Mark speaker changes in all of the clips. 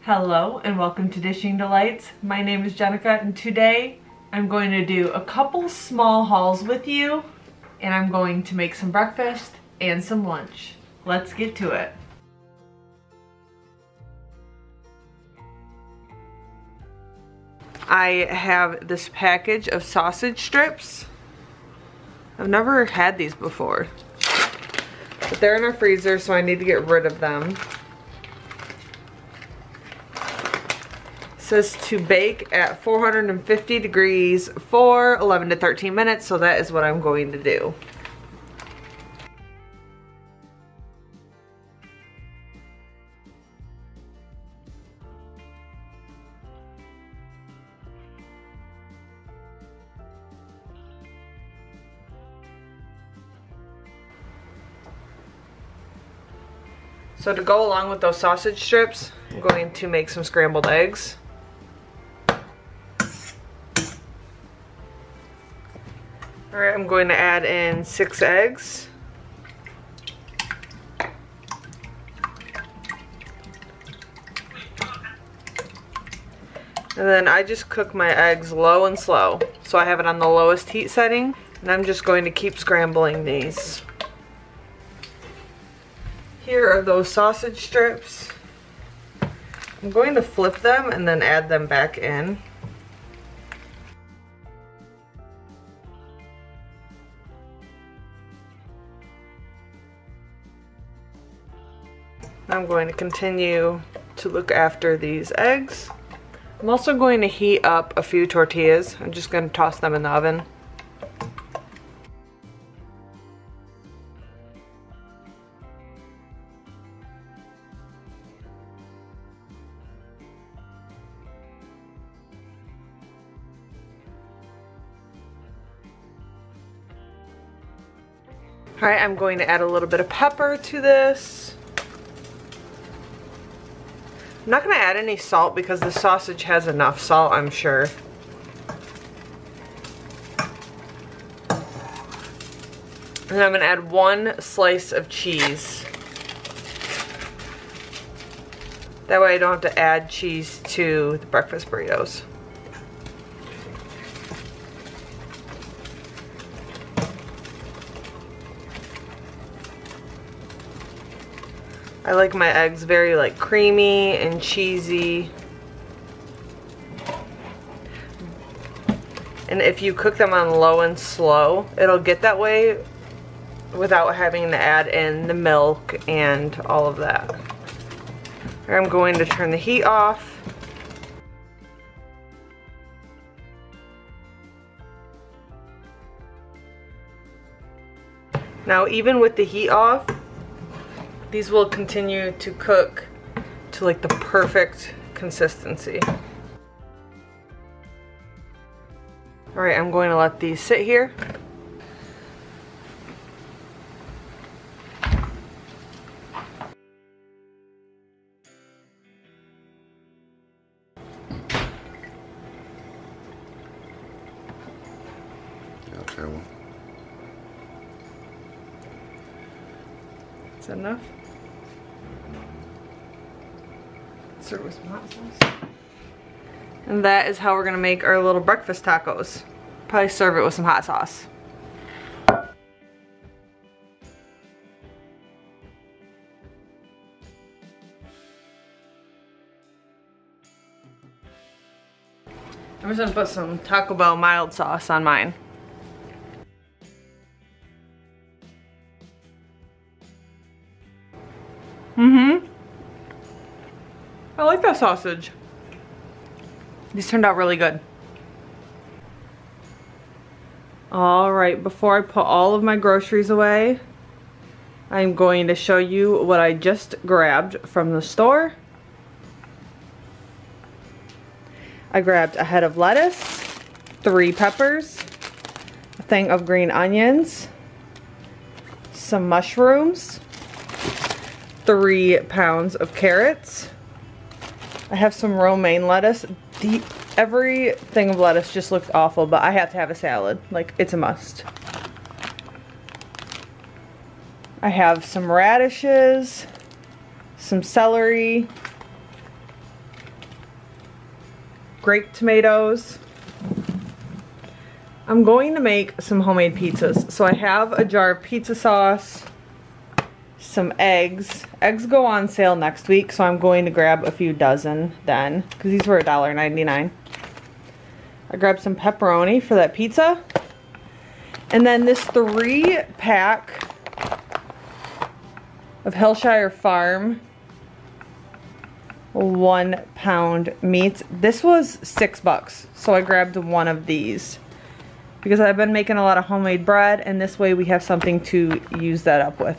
Speaker 1: Hello and welcome to Dishing Delights. My name is Jenica and today I'm going to do a couple small hauls with you and I'm going to make some breakfast and some lunch. Let's get to it. I have this package of sausage strips. I've never had these before, but they're in our freezer, so I need to get rid of them. It says to bake at 450 degrees for 11 to 13 minutes, so that is what I'm going to do. So to go along with those sausage strips, I'm going to make some scrambled eggs. Alright, I'm going to add in 6 eggs. And then I just cook my eggs low and slow. So I have it on the lowest heat setting. And I'm just going to keep scrambling these. Here are those sausage strips. I'm going to flip them and then add them back in. I'm going to continue to look after these eggs. I'm also going to heat up a few tortillas. I'm just going to toss them in the oven. Alright, I'm going to add a little bit of pepper to this. I'm not going to add any salt because the sausage has enough salt, I'm sure. And I'm going to add 1 slice of cheese. That way I don't have to add cheese to the breakfast burritos. I like my eggs very like creamy and cheesy. And if you cook them on low and slow, it'll get that way without having to add in the milk and all of that. I'm going to turn the heat off. Now, even with the heat off, these will continue to cook to like the perfect consistency. Alright, I'm going to let these sit here.
Speaker 2: I'll try one.
Speaker 1: Is that enough? Serve with some hot sauce. And that is how we're gonna make our little breakfast tacos. Probably serve it with some hot sauce. I'm just gonna put some Taco Bell mild sauce on mine. I like that sausage. These turned out really good. Alright, before I put all of my groceries away, I'm going to show you what I just grabbed from the store. I grabbed a head of lettuce, 3 peppers, a thing of green onions, some mushrooms, 3 pounds of carrots. I have some romaine lettuce. Every thing of lettuce just looked awful, but I have to have a salad. Like, it's a must. I have some radishes, some celery, grape tomatoes. I'm going to make some homemade pizzas. So I have a jar of pizza sauce, some eggs. Eggs go on sale next week, so I'm going to grab a few dozen then, because these were $1.99. I grabbed some pepperoni for that pizza. And then this 3-pack of Hillshire Farm 1-pound meats. This was $6, so I grabbed one of these because I've been making a lot of homemade bread, and this way we have something to use that up with.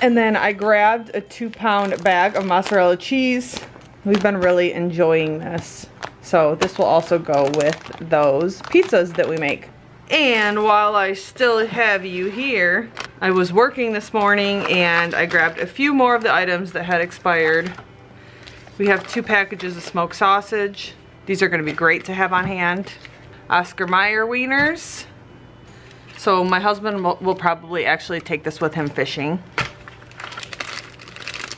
Speaker 1: And then I grabbed a 2-pound bag of mozzarella cheese. We've been really enjoying this, so this will also go with those pizzas that we make. And while I still have you here, I was working this morning and I grabbed a few more of the items that had expired. We have 2 packages of smoked sausage. These are going to be great to have on hand. Oscar Mayer wieners. So my husband will probably actually take this with him fishing.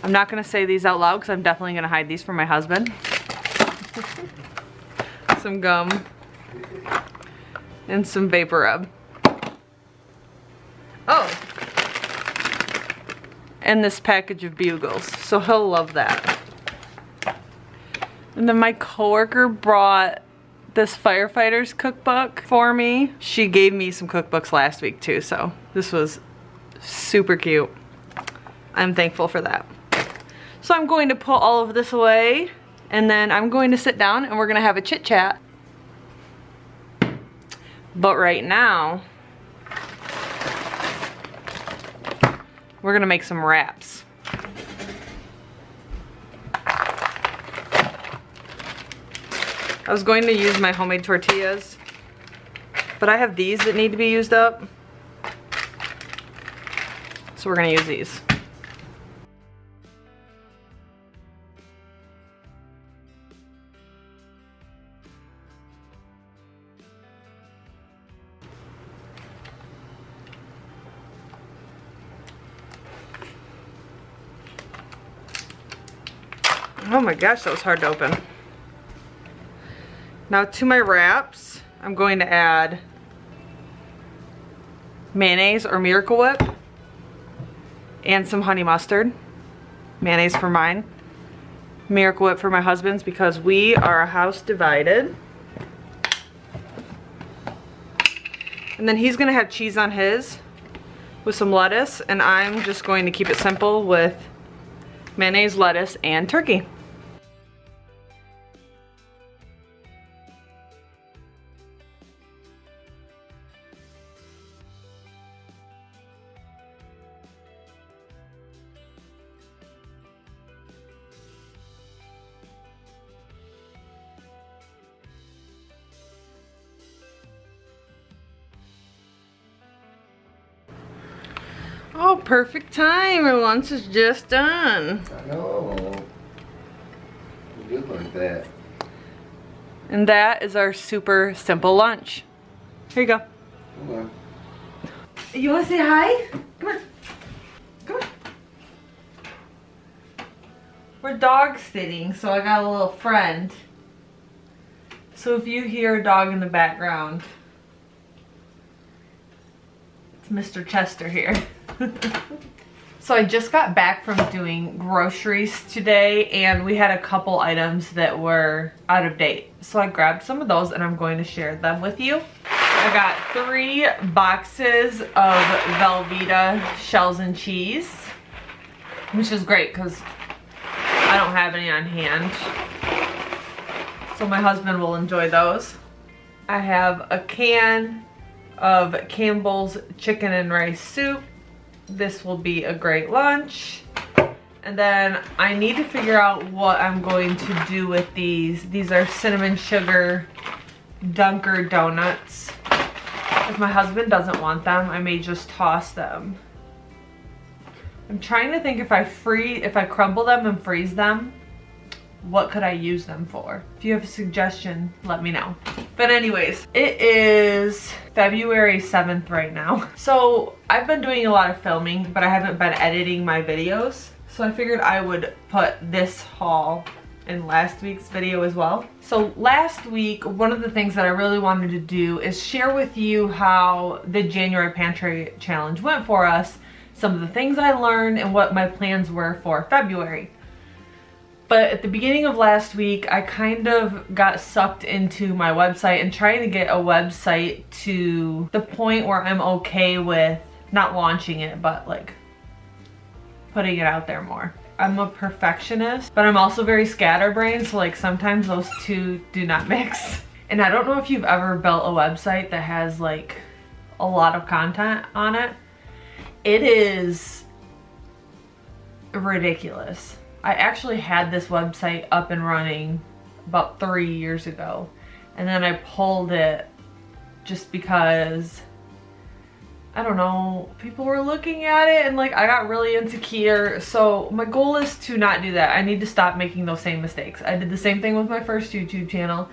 Speaker 1: I'm not going to say these out loud because I'm definitely going to hide these from my husband. Some gum. And some vapor rub. Oh! And this package of bugles. So he'll love that. And then my coworker brought this firefighter's cookbook for me. She gave me some cookbooks last week too, so this was super cute. I'm thankful for that. So I'm going to put all of this away, and then I'm going to sit down and we're gonna have a chit chat. But right now, we're gonna make some wraps. I was going to use my homemade tortillas, but I have these that need to be used up. So we're gonna use these. Oh my gosh, that was hard to open. Now to my wraps, I'm going to add mayonnaise or Miracle Whip and some honey mustard. Mayonnaise for mine, Miracle Whip for my husband's, because we are a house divided. And then he's gonna have cheese on his with some lettuce, and I'm just going to keep it simple with mayonnaise, lettuce, and turkey. Oh, perfect time. Our lunch is just done.
Speaker 2: I know. Good like that.
Speaker 1: And that is our super simple lunch. Here you go.
Speaker 2: Come on.
Speaker 1: You want to say hi? Come on. Come on. We're dog sitting, so I got a little friend. So if you hear a dog in the background, it's Mr. Chester here. So I just got back from doing groceries today, and we had a couple items that were out of date. So I grabbed some of those and I'm going to share them with you. I got 3 boxes of Velveeta shells and cheese, which is great because I don't have any on hand. So my husband will enjoy those. I have a can of Campbell's chicken and rice soup. This will be a great lunch. And then I need to figure out what I'm going to do with these. These are cinnamon sugar Dunker donuts. If my husband doesn't want them, I may just toss them. I'm trying to think if I crumble them and freeze them, what could I use them for? If you have a suggestion, let me know. But anyways, it is February 7th right now. So I've been doing a lot of filming, but I haven't been editing my videos. So I figured I would put this haul in last week's video as well. So last week, one of the things that I really wanted to do is share with you how the January Pantry Challenge went for us, some of the things I learned, and what my plans were for February. But at the beginning of last week, I kind of got sucked into my website and trying to get a website to the point where I'm okay with not launching it, but like putting it out there more. I'm a perfectionist, but I'm also very scatterbrained, so like sometimes those two do not mix. And I don't know if you've ever built a website that has like a lot of content on it. It is ridiculous. I actually had this website up and running about 3 years ago, and then I pulled it just because, I don't know, people were looking at it and like I got really insecure. So my goal is to not do that. I need to stop making those same mistakes. I did the same thing with my first YouTube channel.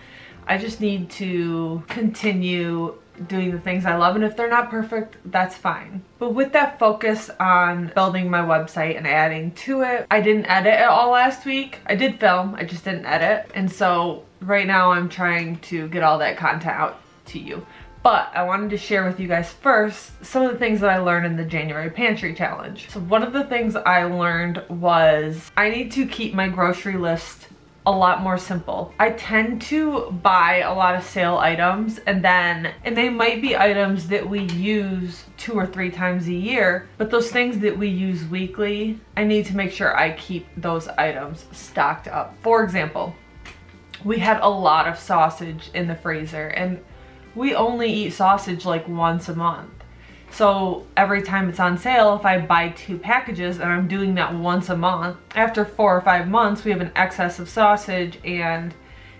Speaker 1: I just need to continue doing the things I love, and if they're not perfect, that's fine. But with that focus on building my website and adding to it, I didn't edit it all last week. I did film, I just didn't edit. And so right now I'm trying to get all that content out to you. But I wanted to share with you guys first some of the things that I learned in the January Pantry Challenge. So one of the things I learned was I need to keep my grocery list a lot more simple. I tend to buy a lot of sale items, and they might be items that we use 2 or 3 times a year, but those things that we use weekly, I need to make sure I keep those items stocked up. For example, we had a lot of sausage in the freezer, and we only eat sausage like once a month. So every time it's on sale, if I buy 2 packages, and I'm doing that once a month, after 4 or 5 months, we have an excess of sausage, and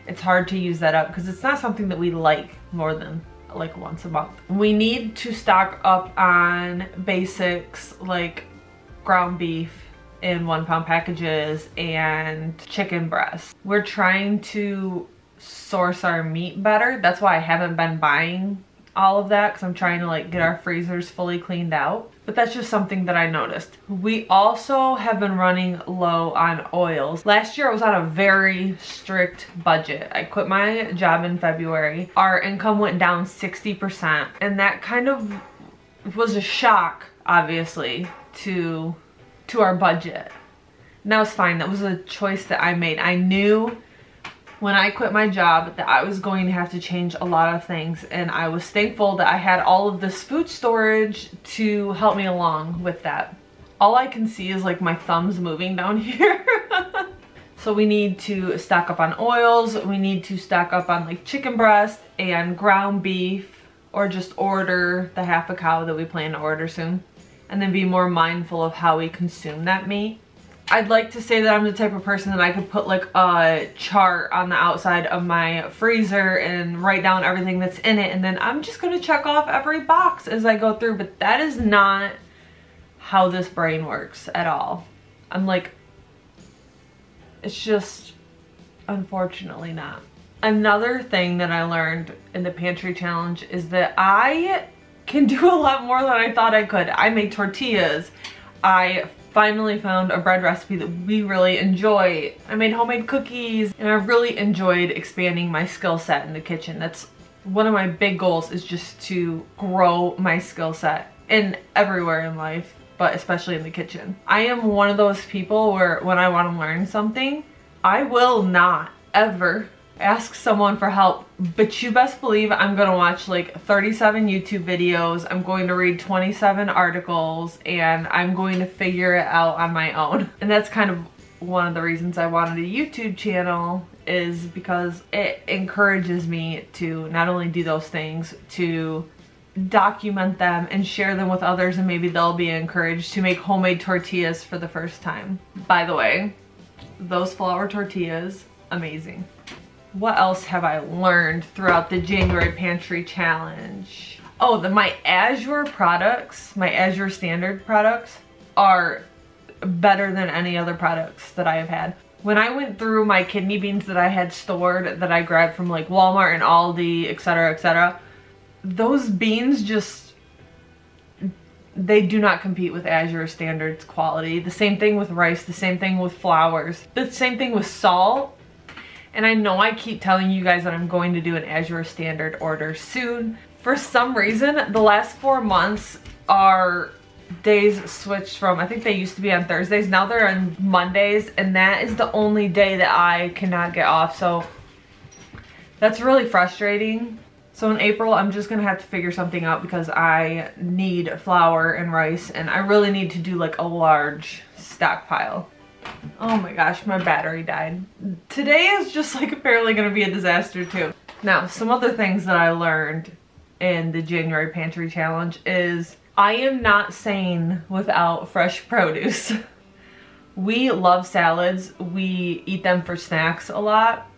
Speaker 1: it's hard to use that up because it's not something that we like more than like once a month. We need to stock up on basics like ground beef in 1-pound packages and chicken breast. We're trying to source our meat better. That's why I haven't been buying all of that, because I'm trying to like get our freezers fully cleaned out. But that's just something that I noticed. We also have been running low on oils. Last year I was on a very strict budget. I quit my job in February. Our income went down 60%, and that kind of was a shock, obviously, to our budget. And that was fine. That was a choice that I made. I knew when I quit my job that I was going to have to change a lot of things, and I was thankful that I had all of this food storage to help me along with that. All I can see is like my thumbs moving down here. So we need to stock up on oils, we need to stock up on like chicken breast and ground beef, or just order the half a cow that we plan to order soon, and then be more mindful of how we consume that meat. I'd like to say that I'm the type of person that I could put like a chart on the outside of my freezer and write down everything that's in it, and then I'm just gonna check off every box as I go through, but that is not how this brain works at all. I'm like, it's just unfortunately not. Another thing that I learned in the Pantry Challenge is that I can do a lot more than I thought I could. I make tortillas. I finally found a bread recipe that we really enjoy. I made homemade cookies, and I really enjoyed expanding my skill set in the kitchen. That's one of my big goals, is just to grow my skill set in everywhere in life, but especially in the kitchen. I am one of those people where when I want to learn something, I will not ever ask someone for help, but you best believe I'm gonna watch like 37 YouTube videos, I'm going to read 27 articles, and I'm going to figure it out on my own. And that's kind of one of the reasons I wanted a YouTube channel, is because it encourages me to not only do those things, to document them and share them with others, and maybe they'll be encouraged to make homemade tortillas for the first time. By the way, those flour tortillas, amazing. What else have I learned throughout the January Pantry Challenge? Oh, my Azure products, my Azure standard products, are better than any other products that I have had. When I went through my kidney beans that I had stored, that I grabbed from like Walmart and Aldi, etc., those beans just, they do not compete with Azure standards quality. The same thing with rice, the same thing with flours, the same thing with salt. And I know I keep telling you guys that I'm going to do an Azure standard order soon. For some reason, the last 4 months our days switched from, I think they used to be on Thursdays, now they're on Mondays, and that is the only day that I cannot get off, so that's really frustrating. So in April, I'm just gonna have to figure something out because I need flour and rice, and I really need to do like a large stockpile. Oh my gosh, my battery died. Today is just like apparently gonna be a disaster too. Now, some other things that I learned in the January Pantry Challenge is I am not sane without fresh produce. We love salads. We eat them for snacks a lot.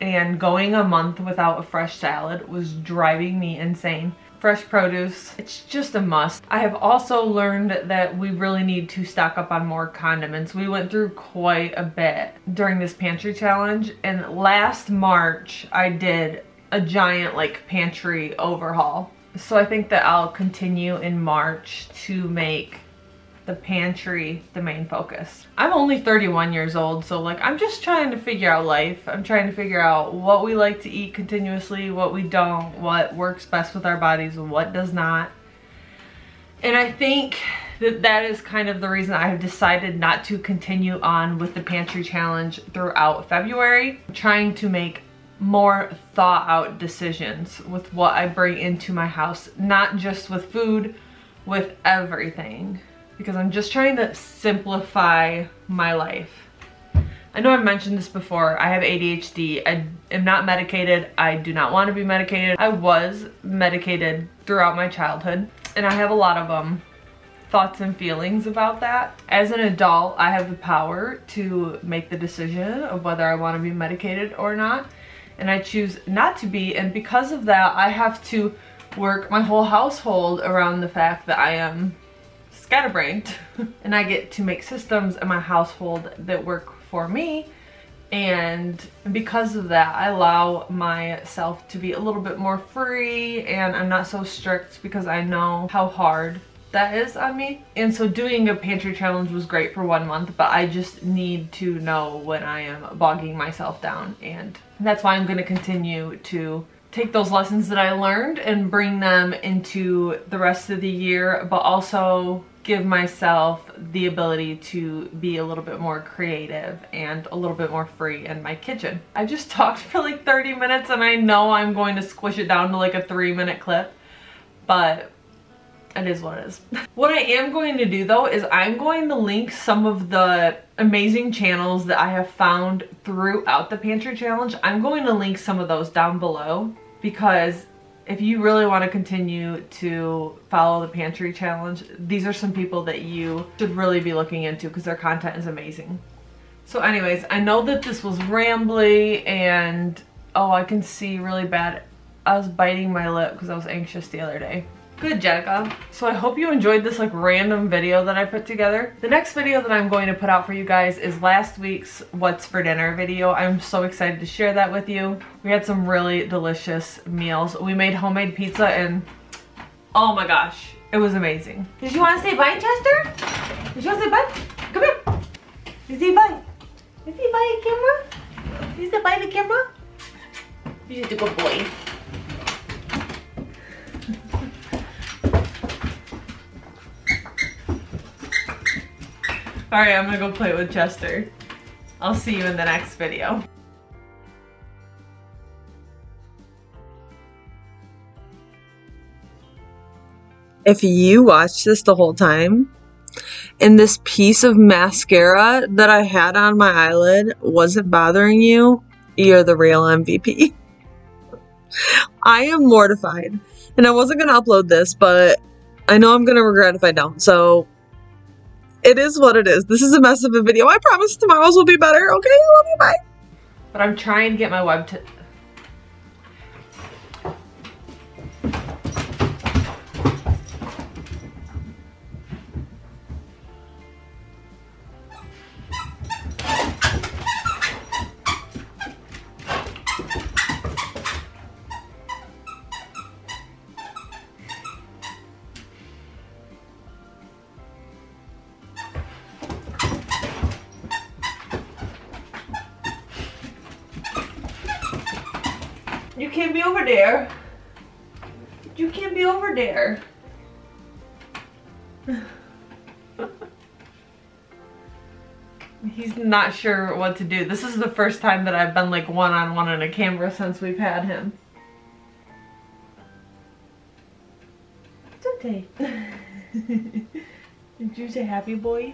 Speaker 1: And going a month without a fresh salad was driving me insane. Fresh produce, it's just a must. I have also learned that we really need to stock up on more condiments. We went through quite a bit during this pantry challenge, and last March I did a giant like pantry overhaul. So I think that I'll continue in March to make the pantry the main focus. I'm only 31 years old, so like I'm just trying to figure out life. I'm trying to figure out what we like to eat continuously, what we don't, what works best with our bodies and what does not. And I think that that is kind of the reason I have decided not to continue on with the pantry challenge throughout February. I'm trying to make more thought out decisions with what I bring into my house, not just with food, with everything. Because I'm just trying to simplify my life. I know I've mentioned this before. I have ADHD. I am not medicated. I do not want to be medicated. I was medicated throughout my childhood, and I have a lot of thoughts and feelings about that. As an adult, I have the power to make the decision of whether I want to be medicated or not, and I choose not to be, and because of that, I have to work my whole household around the fact that I am scatterbrained and I get to make systems in my household that work for me, and because of that I allow myself to be a little bit more free, and I'm not so strict because I know how hard that is on me. And so doing a pantry challenge was great for 1 month, but I just need to know when I am bogging myself down, and that's why I'm going to continue to take those lessons that I learned and bring them into the rest of the year, but also give myself the ability to be a little bit more creative and a little bit more free in my kitchen. I just talked for like 30 minutes and I know I'm going to squish it down to like a 3-minute clip, but it is what it is. What I am going to do though is I'm going to link some of the amazing channels that I have found throughout the pantry challenge. I'm going to link some of those down below, because if you really want to continue to follow the pantry challenge, these are some people that you should really be looking into because their content is amazing. So anyways, I know that this was rambly and oh, I can see really bad. I was biting my lip because I was anxious the other day. Good, Jenica. So I hope you enjoyed this like random video that I put together. The next video that I'm going to put out for you guys is last week's What's for Dinner video. I'm so excited to share that with you. We had some really delicious meals. We made homemade pizza and oh my gosh, it was amazing. Did you want to say bye, Chester? Did you want to say bye? Come here. You say bye. You say bye to camera? You say bye to camera? You're just a good boy. Alright, I'm gonna go play with Chester. I'll see you in the next video.
Speaker 3: If you watched this the whole time and this piece of mascara that I had on my eyelid wasn't bothering you, you're the real MVP. I am mortified. And I wasn't gonna upload this, but I know I'm gonna regret if I don't, so it is what it is. This is a mess of a video. I promise tomorrow's will be better. Okay, I love you, bye.
Speaker 1: But I'm trying to get my web to... You can't be over there. You can't be over there. He's not sure what to do. This is the first time that I've been like one-on-one on a camera since we've had him. It's okay. Did you say happy boy?